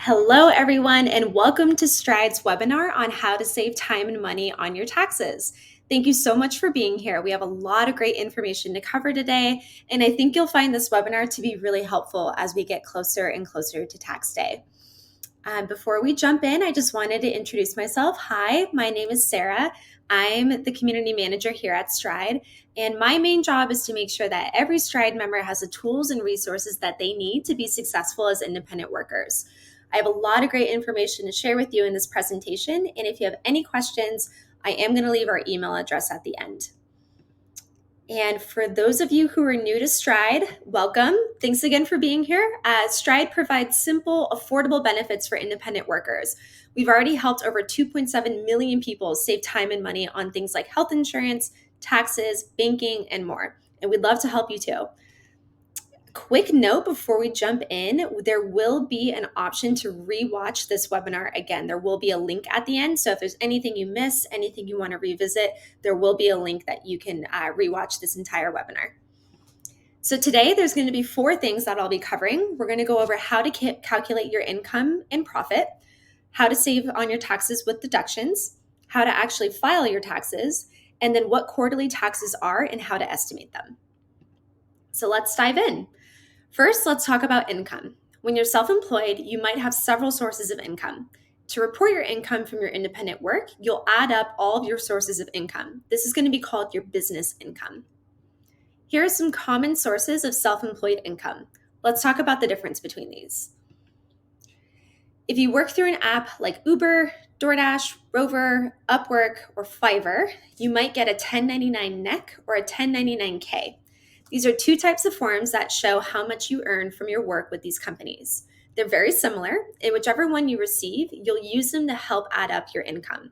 Hello, everyone, and welcome to Stride's webinar on how to save time and money on your taxes. Thank you so much for being here. We have a lot of great information to cover today, and I think you'll find this webinar to be really helpful as we get closer and closer to tax day. Before we jump in, I just wanted to introduce myself. Hi, my name is Sarah. I'm the community manager here at Stride, and my main job is to make sure that every Stride member has the tools and resources that they need to be successful as independent workers. I have a lot of great information to share with you in this presentation, and if you have any questions, I am going to leave our email address at the end. And for those of you who are new to Stride, welcome. Thanks again for being here. Stride provides simple, affordable benefits for independent workers. We've already helped over 2.7 million people save time and money on things like health insurance, taxes, banking, and more. And we'd love to help you too. Quick note before we jump in, there will be an option to rewatch this webinar again. There will be a link at the end. So if there's anything you miss, anything you want to revisit, there will be a link that you can rewatch this entire webinar. So today there's going to be 4 things that I'll be covering. We're going to go over how to calculate your income and profit, how to save on your taxes with deductions, how to actually file your taxes, and then what quarterly taxes are and how to estimate them. So let's dive in. First, let's talk about income. When you're self-employed, you might have several sources of income. To report your income from your independent work, you'll add up all of your sources of income. This is going to be called your business income. Here are some common sources of self-employed income. Let's talk about the difference between these. If you work through an app like Uber, DoorDash, Rover, Upwork, or Fiverr, you might get a 1099 NEC or a 1099K. These are 2 types of forms that show how much you earn from your work with these companies. They're very similar, and whichever one you receive, you'll use them to help add up your income.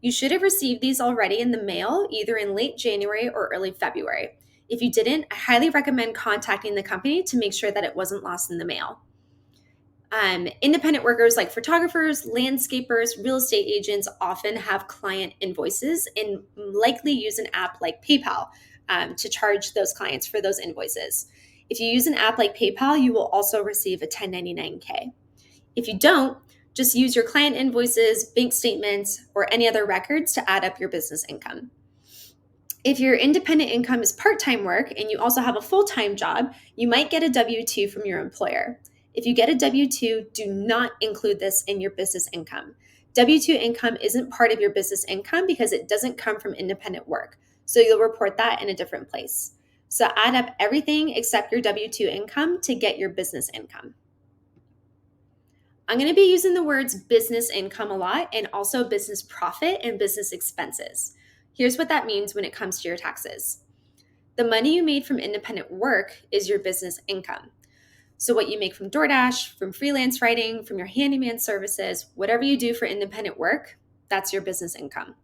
You should have received these already in the mail, either in late January or early February. If you didn't, I highly recommend contacting the company to make sure that it wasn't lost in the mail. Independent workers like photographers, landscapers, real estate agents often have client invoices and likely use an app like PayPal to charge those clients for those invoices. If you use an app like PayPal, you will also receive a 1099K. If you don't, just use your client invoices, bank statements, or any other records to add up your business income. If your independent income is part-time work and you also have a full-time job, you might get a W-2 from your employer. If you get a W-2, do not include this in your business income. W-2 income isn't part of your business income because it doesn't come from independent work. So you'll report that in a different place. So add up everything except your W-2 income to get your business income. I'm going to be using the words business income a lot and also business profit and business expenses. Here's what that means when it comes to your taxes. The money you made from independent work is your business income. So what you make from DoorDash, from freelance writing, from your handyman services, whatever you do for independent work, that's your business income.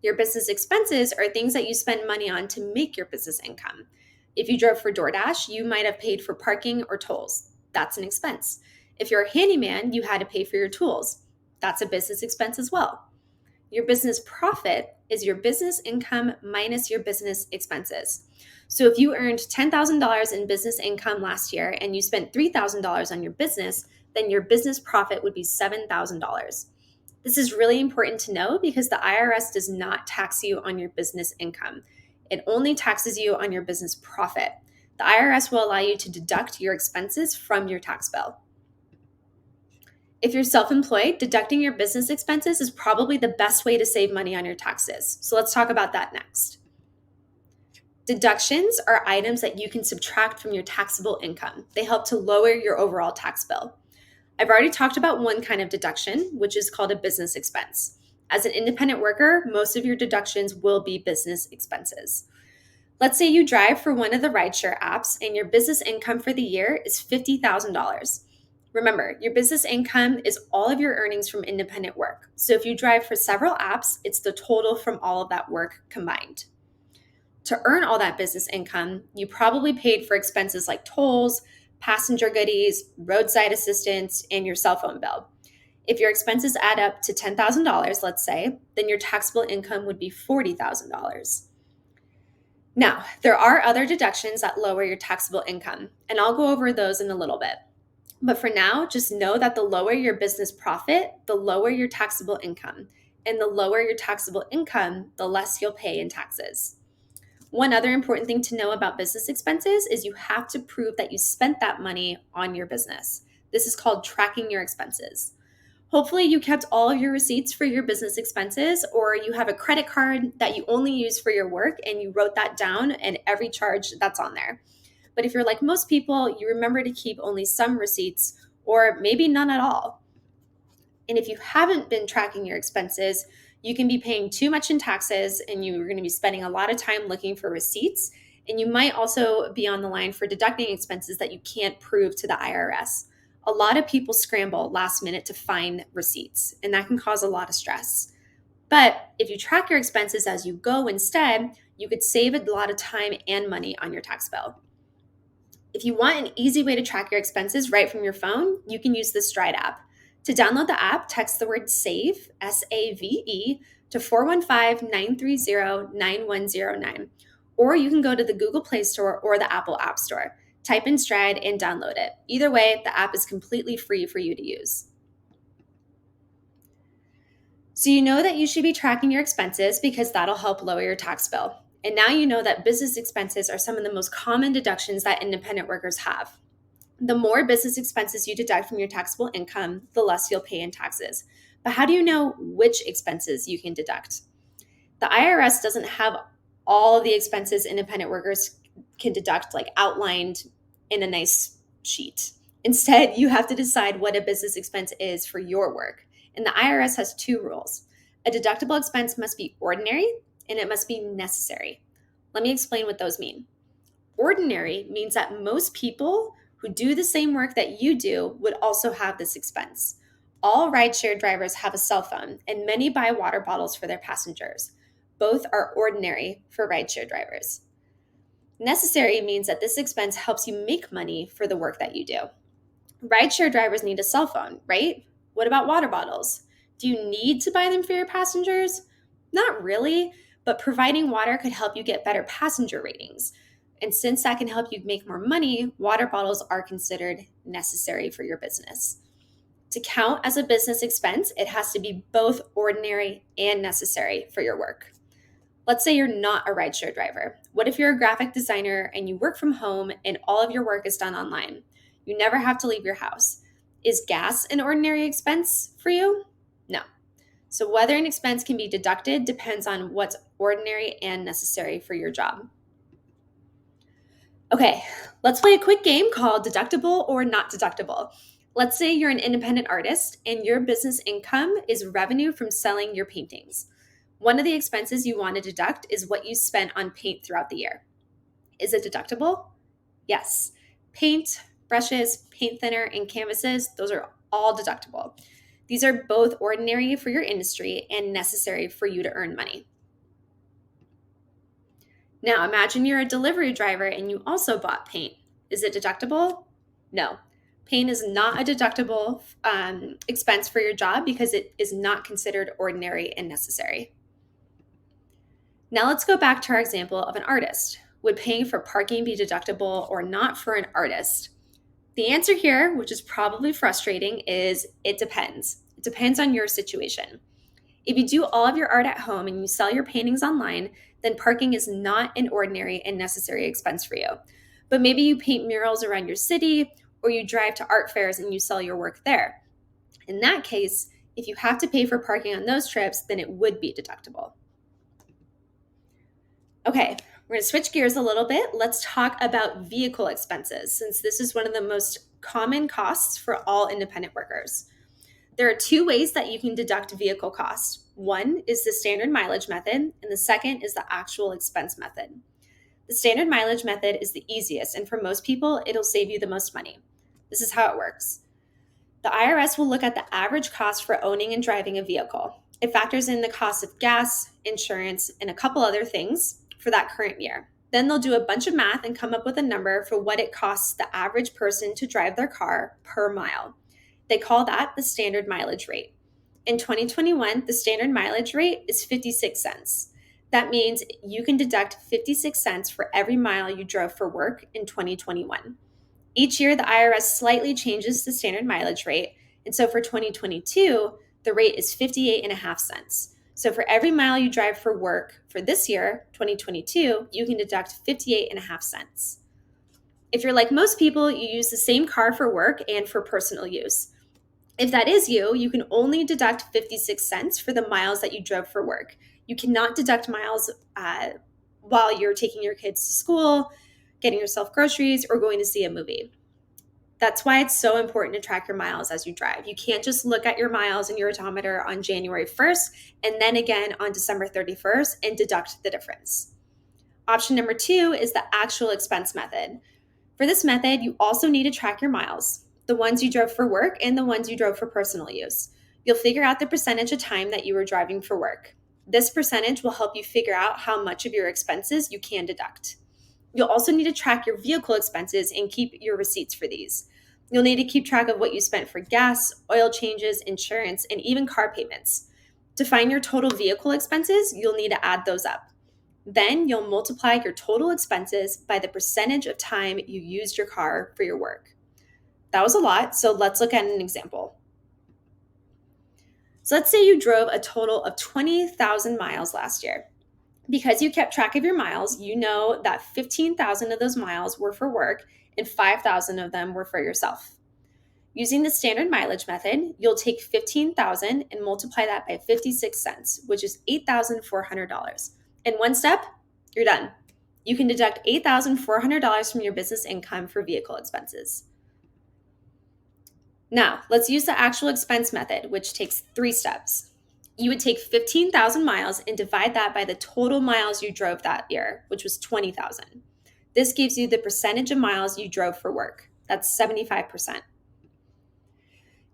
Your business expenses are things that you spend money on to make your business income. If you drove for DoorDash, you might have paid for parking or tolls. That's an expense. If you're a handyman, you had to pay for your tools. That's a business expense as well. Your business profit is your business income minus your business expenses. So if you earned $10,000 in business income last year and you spent $3,000 on your business, then your business profit would be $7,000. This is really important to know because the IRS does not tax you on your business income. It only taxes you on your business profit. The IRS will allow you to deduct your expenses from your tax bill. If you're self-employed, deducting your business expenses is probably the best way to save money on your taxes. So let's talk about that next. Deductions are items that you can subtract from your taxable income. They help to lower your overall tax bill. I've already talked about one kind of deduction, which is called a business expense. As an independent worker, most of your deductions will be business expenses. Let's say you drive for one of the rideshare apps and your business income for the year is $50,000. Remember, your business income is all of your earnings from independent work. So if you drive for several apps, it's the total from all of that work combined. To earn all that business income, you probably paid for expenses like tolls, passenger goodies, roadside assistance, and your cell phone bill. If your expenses add up to $10,000, let's say, then your taxable income would be $40,000. Now, there are other deductions that lower your taxable income, and I'll go over those in a little bit. But for now, just know that the lower your business profit, the lower your taxable income. And the lower your taxable income, the less you'll pay in taxes. One other important thing to know about business expenses is you have to prove that you spent that money on your business. This is called tracking your expenses. Hopefully, you kept all of your receipts for your business expenses, or you have a credit card that you only use for your work and you wrote that down and every charge that's on there. But if you're like most people, you remember to keep only some receipts or maybe none at all. And if you haven't been tracking your expenses, you can be paying too much in taxes and you're going to be spending a lot of time looking for receipts. And you might also be on the line for deducting expenses that you can't prove to the IRS. A lot of people scramble last minute to find receipts, and that can cause a lot of stress. But if you track your expenses as you go instead, you could save a lot of time and money on your tax bill. If you want an easy way to track your expenses right from your phone, you can use the Stride app. To download the app, text the word SAVE, SAVE, to 415-930-9109. Or you can go to the Google Play Store or the Apple App Store. Type in Stride and download it. Either way, the app is completely free for you to use. So you know that you should be tracking your expenses because that'll help lower your tax bill. And now you know that business expenses are some of the most common deductions that independent workers have. The more business expenses you deduct from your taxable income, the less you'll pay in taxes. But how do you know which expenses you can deduct? The IRS doesn't have all of the expenses independent workers can deduct like outlined in a nice sheet. Instead, you have to decide what a business expense is for your work. And the IRS has two rules. A deductible expense must be ordinary and it must be necessary. Let me explain what those mean. Ordinary means that most people who do the same work that you do would also have this expense. All rideshare drivers have a cell phone, and many buy water bottles for their passengers. Both are ordinary for rideshare drivers. Necessary means that this expense helps you make money for the work that you do. Rideshare drivers need a cell phone, right? What about water bottles? Do you need to buy them for your passengers? Not really, but providing water could help you get better passenger ratings. And since that can help you make more money, water bottles are considered necessary for your business. To count as a business expense, it has to be both ordinary and necessary for your work. Let's say you're not a rideshare driver. What if you're a graphic designer and you work from home and all of your work is done online? You never have to leave your house. Is gas an ordinary expense for you? No. So whether an expense can be deducted depends on what's ordinary and necessary for your job. Okay, let's play a quick game called Deductible or Not Deductible. Let's say you're an independent artist and your business income is revenue from selling your paintings. One of the expenses you want to deduct is what you spent on paint throughout the year. Is it deductible? Yes. Paint, brushes, paint thinner, and canvases, those are all deductible. These are both ordinary for your industry and necessary for you to earn money. Now imagine you're a delivery driver and you also bought paint. Is it deductible? No. Paint is not a deductible expense for your job because it is not considered ordinary and necessary. Now let's go back to our example of an artist. Would paying for parking be deductible or not for an artist? The answer here, which is probably frustrating, is it depends. It depends on your situation. If you do all of your art at home and you sell your paintings online, then parking is not an ordinary and necessary expense for you. But maybe you paint murals around your city or you drive to art fairs and you sell your work there. In that case, if you have to pay for parking on those trips, then it would be deductible. Okay, we're going to switch gears a little bit. Let's talk about vehicle expenses, since this is one of the most common costs for all independent workers. There are two ways that you can deduct vehicle costs. One is the standard mileage method, and the second is the actual expense method. The standard mileage method is the easiest, and for most people, it'll save you the most money. This is how it works. The IRS will look at the average cost for owning and driving a vehicle. It factors in the cost of gas, insurance, and a couple other things for that current year. Then they'll do a bunch of math and come up with a number for what it costs the average person to drive their car per mile. They call that the standard mileage rate. In 2021, the standard mileage rate is 56 cents. That means you can deduct 56 cents for every mile you drove for work in 2021. Each year, the IRS slightly changes the standard mileage rate. And so for 2022, the rate is 58.5 cents. So for every mile you drive for work for this year, 2022, you can deduct 58.5 cents. If you're like most people, you use the same car for work and for personal use. If that is you, you can only deduct 56 cents for the miles that you drove for work. You cannot deduct miles while you're taking your kids to school, getting yourself groceries, or going to see a movie. That's why it's so important to track your miles as you drive. You can't just look at your miles in your odometer on January 1st and then again on December 31st and deduct the difference. Option number 2 is the actual expense method. For this method, you also need to track your miles, the ones you drove for work and the ones you drove for personal use. You'll figure out the percentage of time that you were driving for work. This percentage will help you figure out how much of your expenses you can deduct. You'll also need to track your vehicle expenses and keep your receipts for these. You'll need to keep track of what you spent for gas, oil changes, insurance, and even car payments. To find your total vehicle expenses, you'll need to add those up. Then you'll multiply your total expenses by the percentage of time you used your car for your work. That was a lot, so let's look at an example. So let's say you drove a total of 20,000 miles last year. Because you kept track of your miles, you know that 15,000 of those miles were for work and 5,000 of them were for yourself. Using the standard mileage method, you'll take 15,000 and multiply that by 56 cents, which is $8,400. In one step, you're done. You can deduct $8,400 from your business income for vehicle expenses. Now, let's use the actual expense method, which takes 3 steps. You would take 15,000 miles and divide that by the total miles you drove that year, which was 20,000. This gives you the percentage of miles you drove for work. That's 75%.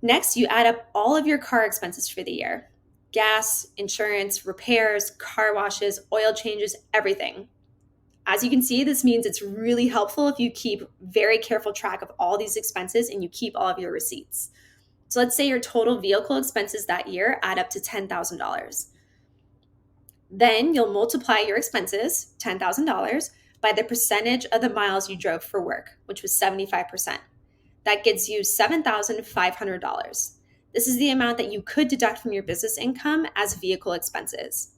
Next, you add up all of your car expenses for the year: gas, insurance, repairs, car washes, oil changes, everything. As you can see, this means it's really helpful if you keep very careful track of all these expenses and you keep all of your receipts. So let's say your total vehicle expenses that year add up to $10,000. Then you'll multiply your expenses, $10,000, by the percentage of the miles you drove for work, which was 75%. That gets you $7,500. This is the amount that you could deduct from your business income as vehicle expenses.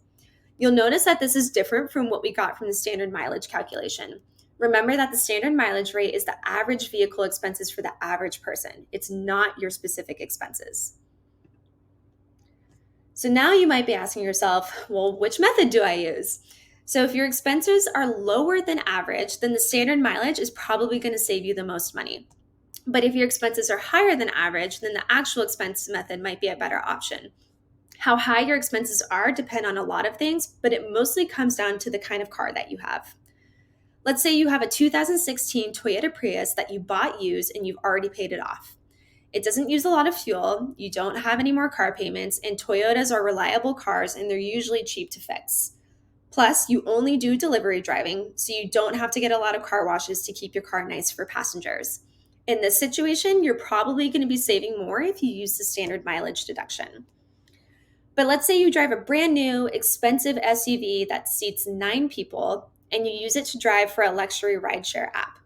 You'll notice that this is different from what we got from the standard mileage calculation. Remember that the standard mileage rate is the average vehicle expenses for the average person. It's not your specific expenses. So now you might be asking yourself, well, which method do I use? So if your expenses are lower than average, then the standard mileage is probably going to save you the most money. But if your expenses are higher than average, then the actual expense method might be a better option. How high your expenses are depend on a lot of things, but it mostly comes down to the kind of car that you have. Let's say you have a 2016 Toyota Prius that you bought used and you've already paid it off. It doesn't use a lot of fuel, you don't have any more car payments, and Toyotas are reliable cars and they're usually cheap to fix. Plus, you only do delivery driving, so you don't have to get a lot of car washes to keep your car nice for passengers. In this situation, you're probably going to be saving more if you use the standard mileage deduction. But let's say you drive a brand new, expensive SUV that seats 9 people and you use it to drive for a luxury rideshare app.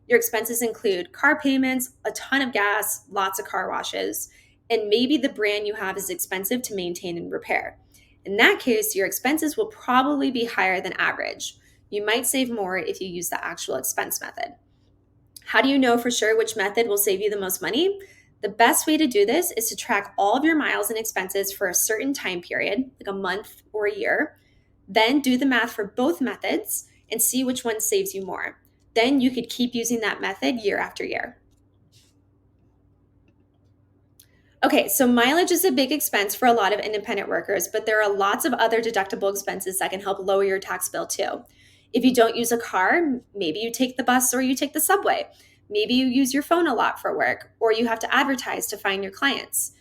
Your expenses include car payments, a ton of gas, lots of car washes, and maybe the brand you have is expensive to maintain and repair. In that case, your expenses will probably be higher than average. You might save more if you use the actual expense method. How do you know for sure which method will save you the most money? The best way to do this is to track all of your miles and expenses for a certain time period, like a month or a year. Then do the math for both methods and see which one saves you more. Then you could keep using that method year after year. Okay, so mileage is a big expense for a lot of independent workers, but there are lots of other deductible expenses that can help lower your tax bill too. If you don't use a car, maybe you take the bus or you take the subway. Maybe you use your phone a lot for work, or you have to advertise to find your clients.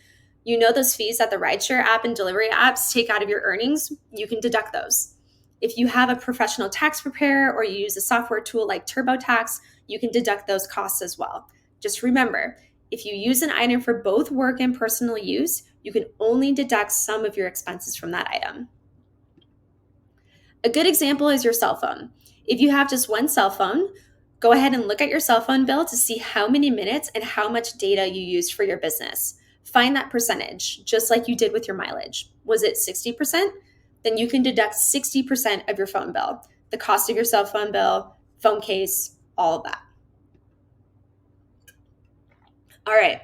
You know those fees that the rideshare app and delivery apps take out of your earnings? You can deduct those. If you have a professional tax preparer or you use a software tool like TurboTax, you can deduct those costs as well. Just remember, if you use an item for both work and personal use, you can only deduct some of your expenses from that item. A good example is your cell phone. If you have just one cell phone, Go ahead and look at your cell phone bill to see how many minutes and how much data you used for your business. Find that percentage, just like you did with your mileage. Was it 60%? Then you can deduct 60% of your phone bill, the cost of your cell phone bill, phone case, all of that. All right,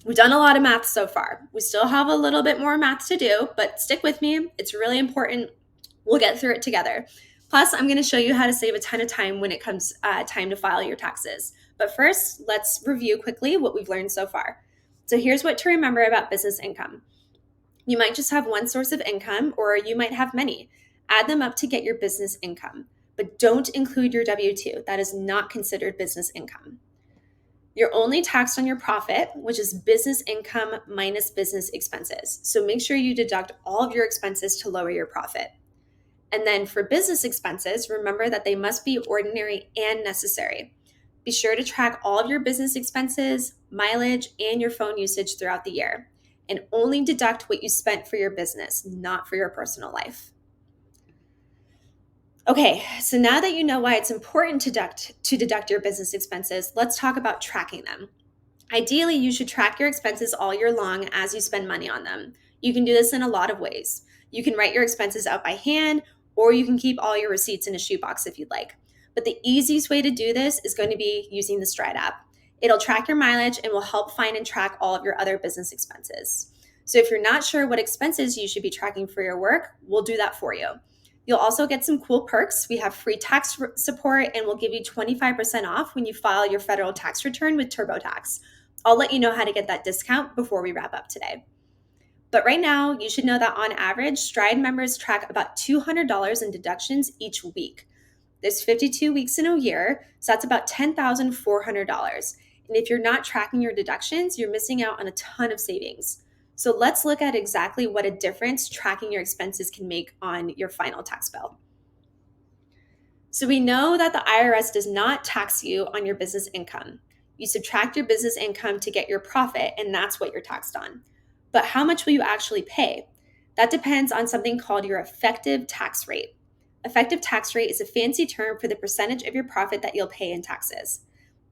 we've done a lot of math so far. We still have a little bit more math to do, but stick with me. It's really important. We'll get through it together. Plus, I'm going to show you how to save a ton of time when it comes time to file your taxes. But first, let's review quickly what we've learned so far. So here's what to remember about business income. You might just have one source of income, or you might have many. Add them up to get your business income, but don't include your W-2. That is not considered business income. You're only taxed on your profit, which is business income minus business expenses. So make sure you deduct all of your expenses to lower your profit. And then for business expenses, remember that they must be ordinary and necessary. Be sure to track all of your business expenses, mileage, and your phone usage throughout the year. And only deduct what you spent for your business, not for your personal life. Okay, so now that you know why it's important to deduct your business expenses, let's talk about tracking them. Ideally, you should track your expenses all year long as you spend money on them. You can do this in a lot of ways. You can write your expenses out by hand, or you can keep all your receipts in a shoebox if you'd like. But the easiest way to do this is going to be using the Stride app. It'll track your mileage and will help find and track all of your other business expenses. So if you're not sure what expenses you should be tracking for your work, we'll do that for you. You'll also get some cool perks. We have free tax support, and we'll give you 25% off when you file your federal tax return with TurboTax. I'll let you know how to get that discount before we wrap up today. But right now, you should know that on average, Stride members track about $200 in deductions each week. There's 52 weeks in a year, so that's about $10,400. And if you're not tracking your deductions, you're missing out on a ton of savings. So let's look at exactly what a difference tracking your expenses can make on your final tax bill. So we know that the IRS does not tax you on your business income. You subtract your business income to get your profit, and that's what you're taxed on. But how much will you actually pay? That depends on something called your effective tax rate. Effective tax rate is a fancy term for the percentage of your profit that you'll pay in taxes.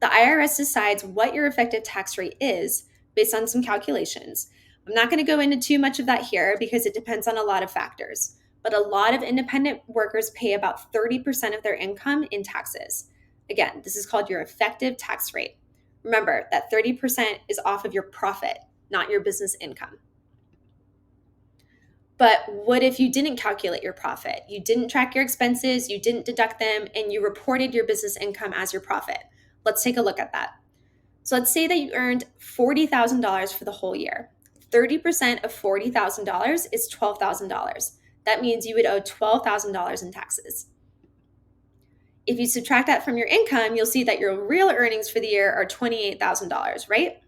The IRS decides what your effective tax rate is based on some calculations. I'm not going to go into too much of that here because it depends on a lot of factors, but a lot of independent workers pay about 30% of their income in taxes. Again, this is called your effective tax rate. Remember that 30% is off of your profit, not your business income. But what if you didn't calculate your profit? You didn't track your expenses, you didn't deduct them, and you reported your business income as your profit. Let's take a look at that. So let's say that you earned $40,000 for the whole year. 30% of $40,000 is $12,000. That means you would owe $12,000 in taxes. If you subtract that from your income, you'll see that your real earnings for the year are $28,000, right?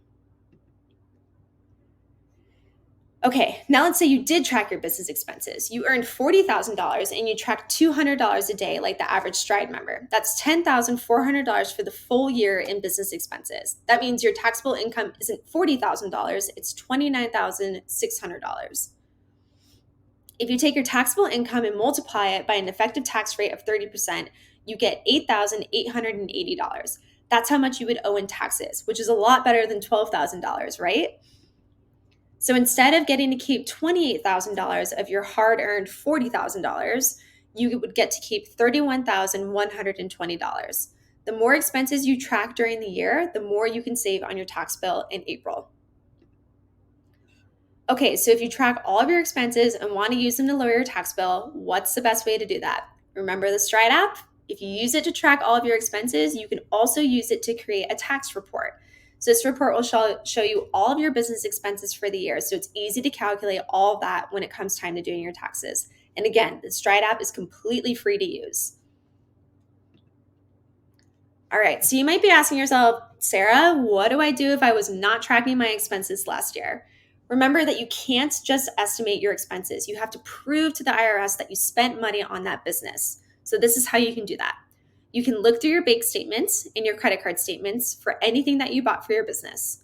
Okay, now let's say you did track your business expenses. You earned $40,000 and you tracked $200 a day like the average Stride member. That's $10,400 for the full year in business expenses. That means your taxable income isn't $40,000, it's $29,600. If you take your taxable income and multiply it by an effective tax rate of 30%, you get $8,880. That's how much you would owe in taxes, which is a lot better than $12,000, right? So instead of getting to keep $28,000 of your hard-earned $40,000, you would get to keep $31,120. The more expenses you track during the year, the more you can save on your tax bill in April. Okay, so if you track all of your expenses and want to use them to lower your tax bill, what's the best way to do that? Remember the Stride app? If you use it to track all of your expenses, you can also use it to create a tax report. So this report will show you all of your business expenses for the year. So it's easy to calculate all of that when it comes time to doing your taxes. And again, the Stride app is completely free to use. All right, so you might be asking yourself, Sarah, what do I do if I was not tracking my expenses last year? Remember that you can't just estimate your expenses. You have to prove to the IRS that you spent money on that business. So this is how you can do that. You can look through your bank statements and your credit card statements for anything that you bought for your business.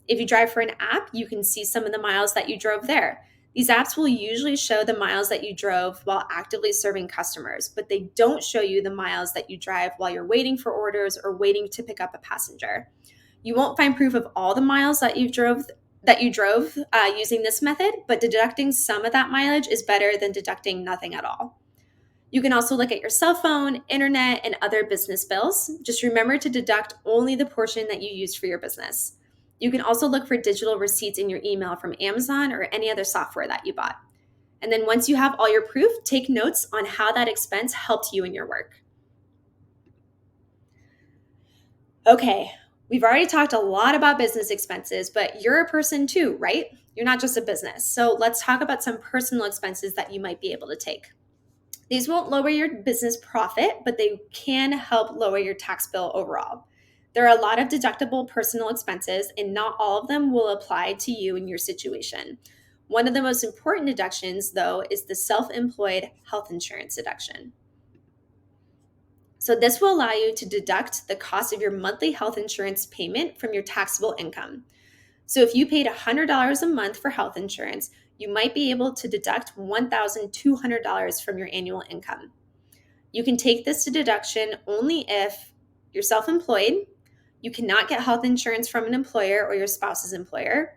If you drive for an app, you can see some of the miles that you drove there. These apps will usually show the miles that you drove while actively serving customers, but they don't show you the miles that you drive while you're waiting for orders or waiting to pick up a passenger. You won't find proof of all the miles that you drove using this method, but deducting some of that mileage is better than deducting nothing at all. You can also look at your cell phone, internet, and other business bills. Just remember to deduct only the portion that you used for your business. You can also look for digital receipts in your email from Amazon or any other software that you bought. And then once you have all your proof, take notes on how that expense helped you in your work. Okay, we've already talked a lot about business expenses, but you're a person too, right? You're not just a business. So let's talk about some personal expenses that you might be able to take. These won't lower your business profit, but they can help lower your tax bill overall. There are a lot of deductible personal expenses, and not all of them will apply to you in your situation. One of the most important deductions, though, is the self-employed health insurance deduction. So, this will allow you to deduct the cost of your monthly health insurance payment from your taxable income. So, if you paid $100 a month for health insurance, you might be able to deduct $1,200 from your annual income. You can take this deduction only if you're self employed, you cannot get health insurance from an employer or your spouse's employer,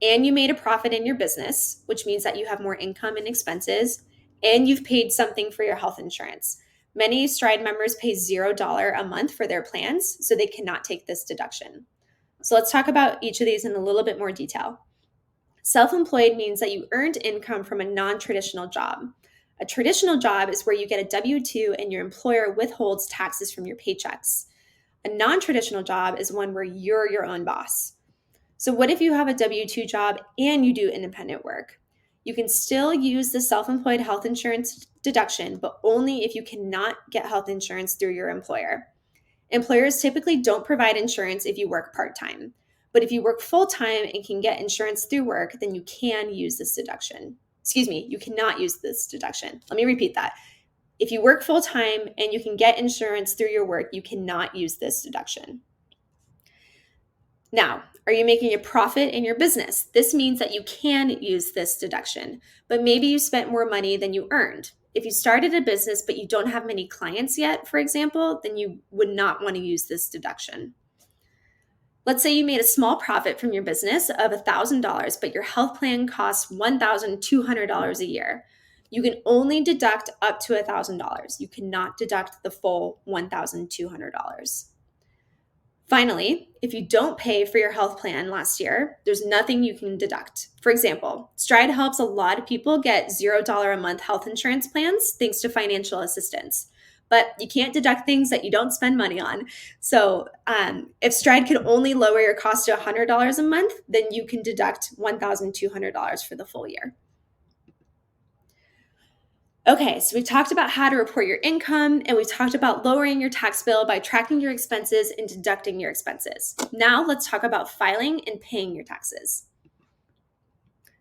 and you made a profit in your business, which means that you have more income and expenses, and you've paid something for your health insurance. Many Stride members pay $0 a month for their plans, so they cannot take this deduction. So let's talk about each of these in a little bit more detail. Self-employed means that you earned income from a non-traditional job. A traditional job is where you get a W-2 and your employer withholds taxes from your paychecks. A non-traditional job is one where you're your own boss. So what if you have a W-2 job and you do independent work? You can still use the self-employed health insurance deduction, but only if you cannot get health insurance through your employer. Employers typically don't provide insurance if you work part-time. But if you work full-time and can get insurance through work, then you can use this deduction. Excuse me, you cannot use this deduction. Let me repeat that. If you work full-time and you can get insurance through your work, you cannot use this deduction. Now, are you making a profit in your business? This means that you can use this deduction, but maybe you spent more money than you earned. If you started a business but you don't have many clients yet, for example, then you would not want to use this deduction. Let's say you made a small profit from your business of $1,000, but your health plan costs $1,200 a year. You can only deduct up to $1,000. You cannot deduct the full $1,200. Finally, if you don't pay for your health plan last year, there's nothing you can deduct. For example, Stride helps a lot of people get $0 a month health insurance plans thanks to financial assistance. But you can't deduct things that you don't spend money on. So if Stride can only lower your cost to $100 a month, then you can deduct $1,200 for the full year. Okay, so we've talked about how to report your income, and we've talked about lowering your tax bill by tracking your expenses and deducting your expenses. Now let's talk about filing and paying your taxes.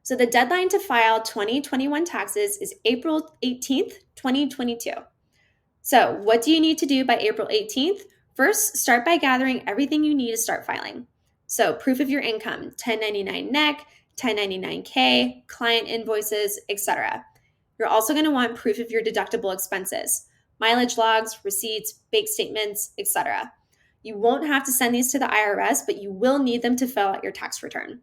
So the deadline to file 2021 taxes is April 18th, 2022. So what do you need to do by April 18th? First, start by gathering everything you need to start filing. So proof of your income, 1099 NEC, 1099K, client invoices, etc. You're also going to want proof of your deductible expenses, mileage logs, receipts, bank statements, etc. You won't have to send these to the IRS, but you will need them to fill out your tax return.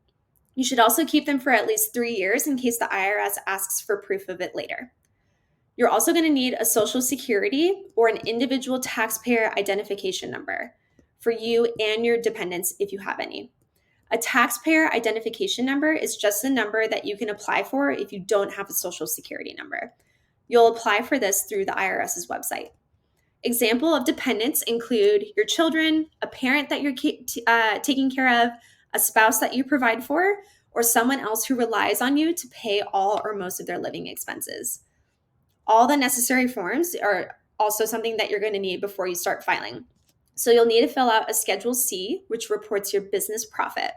You should also keep them for at least 3 years in case the IRS asks for proof of it later. You're also going to need a Social Security or an individual taxpayer identification number for you and your dependents if you have any. A taxpayer identification number is just the number that you can apply for if you don't have a Social Security number. You'll apply for this through the IRS's website. Example of dependents include your children, a parent that you're taking care of, a spouse that you provide for, or someone else who relies on you to pay all or most of their living expenses. All the necessary forms are also something that you're going to need before you start filing. So you'll need to fill out a Schedule C, which reports your business profit.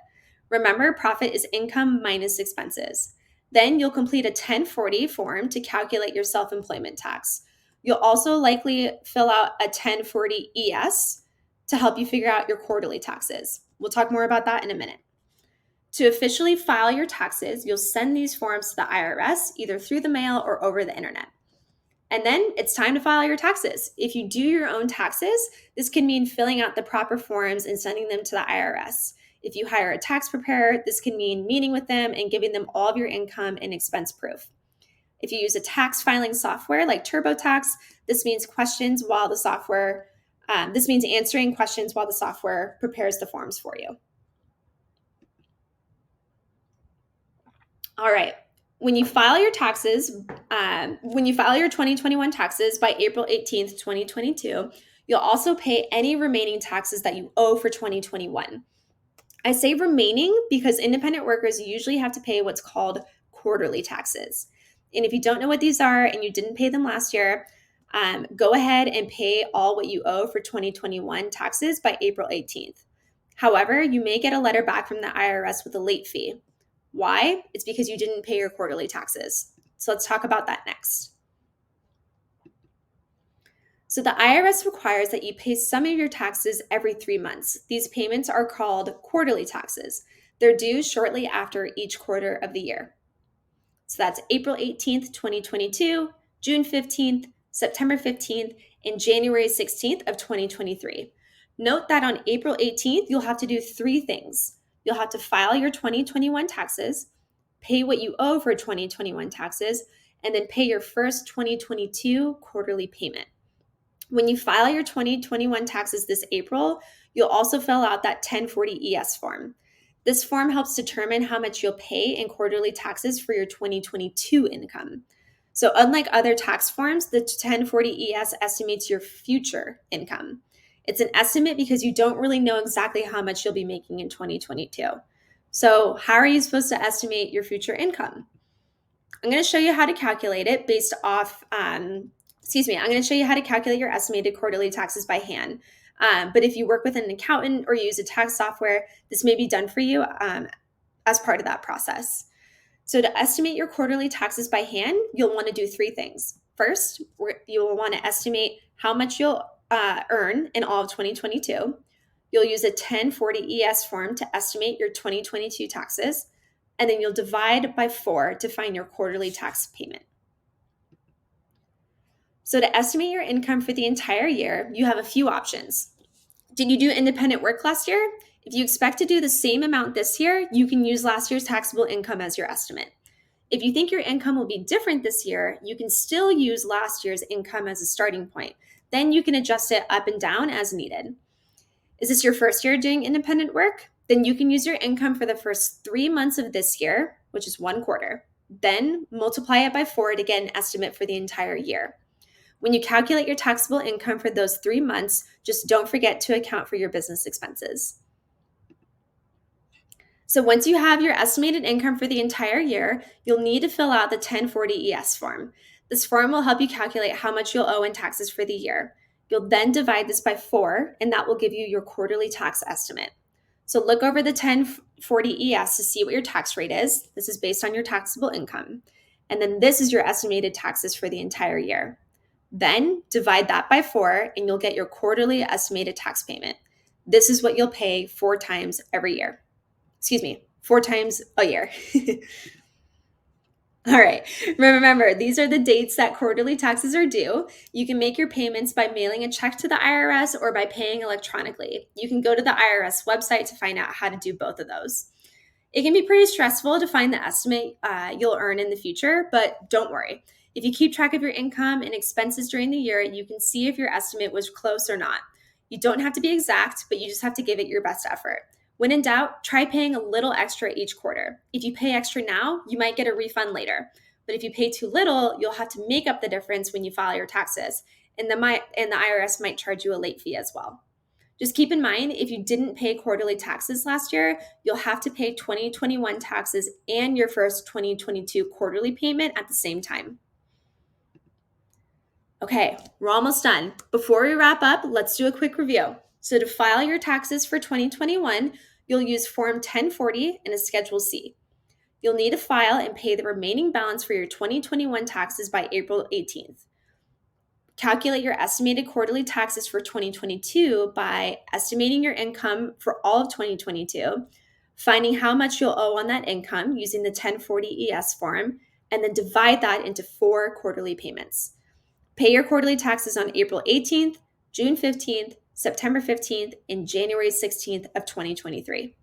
Remember, profit is income minus expenses. Then you'll complete a 1040 form to calculate your self-employment tax. You'll also likely fill out a 1040 ES to help you figure out your quarterly taxes. We'll talk more about that in a minute. To officially file your taxes, you'll send these forms to the IRS either through the mail or over the internet. And then it's time to file your taxes. If you do your own taxes, this can mean filling out the proper forms and sending them to the IRS. If you hire a tax preparer, this can mean meeting with them and giving them all of your income and expense proof. If you use a tax filing software like TurboTax, this means answering questions while the software prepares the forms for you. All right. When you file your 2021 taxes by April 18th, 2022, you'll also pay any remaining taxes that you owe for 2021. I say remaining because independent workers usually have to pay what's called quarterly taxes. And if you don't know what these are and you didn't pay them last year, go ahead and pay all what you owe for 2021 taxes by April 18th. However, you may get a letter back from the IRS with a late fee. Why? It's because you didn't pay your quarterly taxes. So let's talk about that next. So the IRS requires that you pay some of your taxes every 3 months. These payments are called quarterly taxes. They're due shortly after each quarter of the year. So that's April 18th, 2022, June 15th, September 15th, and January 16th of 2023. Note that on April 18th, you'll have to do 3 things. You'll have to file your 2021 taxes, pay what you owe for 2021 taxes, and then pay your first 2022 quarterly payment. When you file your 2021 taxes this April, you'll also fill out that 1040 form. This form helps determine how much you'll pay in quarterly taxes for your 2022 income. So unlike other tax forms, the 1040 estimates your future income. It's an estimate because you don't really know exactly how much you'll be making in 2022. So how are you supposed to estimate your future income? I'm going to show you how to calculate it based off, I'm going to show you how to calculate your estimated quarterly taxes by hand. But if you work with an accountant or use a tax software, this may be done for you as part of that process. So to estimate your quarterly taxes by hand, you'll want to do 3 things. First, you'll want to estimate how much you'll earn in all of 2022. You'll use a 1040 form to estimate your 2022 taxes, and then you'll divide by 4 to find your quarterly tax payment. So to estimate your income for the entire year, you have a few options. Did you do independent work last year? If you expect to do the same amount this year, you can use last year's taxable income as your estimate. If you think your income will be different this year, you can still use last year's income as a starting point. Then you can adjust it up and down as needed. Is this your first year doing independent work? Then you can use your income for the first 3 months of this year, which is 1 quarter. Then multiply it by 4 to get an estimate for the entire year. When you calculate your taxable income for those 3 months, just don't forget to account for your business expenses. So once you have your estimated income for the entire year, you'll need to fill out the 1040 form. This form will help you calculate how much you'll owe in taxes for the year. You'll then divide this by 4, and that will give you your quarterly tax estimate. So look over the 1040 to see what your tax rate is. This is based on your taxable income. And then this is your estimated taxes for the entire year. Then divide that by 4, and you'll get your quarterly estimated tax payment. This is what you'll pay 4 times every year. 4 times a year. All right. Remember, these are the dates that quarterly taxes are due. You can make your payments by mailing a check to the IRS or by paying electronically. You can go to the IRS website to find out how to do both of those. It can be pretty stressful to find the estimate you'll earn in the future, but don't worry. If you keep track of your income and expenses during the year, you can see if your estimate was close or not. You don't have to be exact, but you just have to give it your best effort. When in doubt, try paying a little extra each quarter. If you pay extra now, you might get a refund later. But if you pay too little, you'll have to make up the difference when you file your taxes, and the IRS might charge you a late fee as well. Just keep in mind, if you didn't pay quarterly taxes last year, you'll have to pay 2021 taxes and your first 2022 quarterly payment at the same time. Okay, we're almost done. Before we wrap up, let's do a quick review. So to file your taxes for 2021, you'll use Form 1040 and a Schedule C. You'll need to file and pay the remaining balance for your 2021 taxes by April 18th. Calculate your estimated quarterly taxes for 2022 by estimating your income for all of 2022, finding how much you'll owe on that income using the 1040 ES form, and then divide that into 4 quarterly payments. Pay your quarterly taxes on April 18th, June 15th, September 15th, and January 16th of 2023.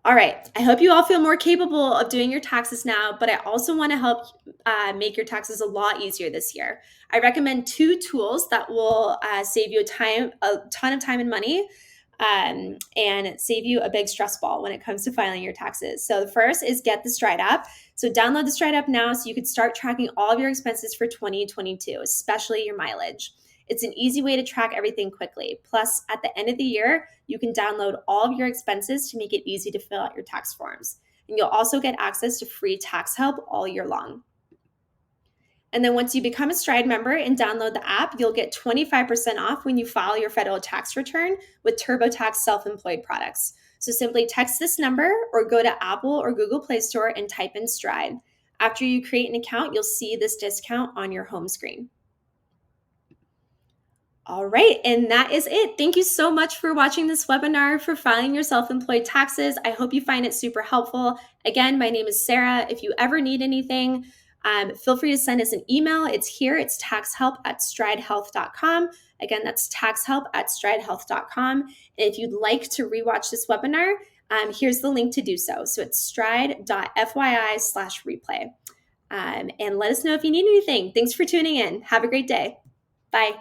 All right, I hope you all feel more capable of doing your taxes now, but I also want to help make your taxes a lot easier this year. I recommend 2 tools that will save you a ton of time and money, and save you a big stress ball when it comes to filing your taxes. So the first is get the Stride app. So download the Stride app now so you can start tracking all of your expenses for 2022, especially your mileage. It's an easy way to track everything quickly. Plus, at the end of the year, you can download all of your expenses to make it easy to fill out your tax forms. And you'll also get access to free tax help all year long. And then once you become a Stride member and download the app, you'll get 25% off when you file your federal tax return with TurboTax self-employed products. So simply text this number or go to Apple or Google Play Store and type in Stride. After you create an account, you'll see this discount on your home screen. All right, and that is it. Thank you so much for watching this webinar for filing your self-employed taxes. I hope you find it super helpful. Again, my name is Sarah. If you ever need anything, feel free to send us an email. It's here. It's taxhelp@stridehealth.com. Again, that's taxhelp@stridehealth.com. And if you'd like to rewatch this webinar, here's the link to do so. So it's stride.fyi/replay. And let us know if you need anything. Thanks for tuning in. Have a great day. Bye.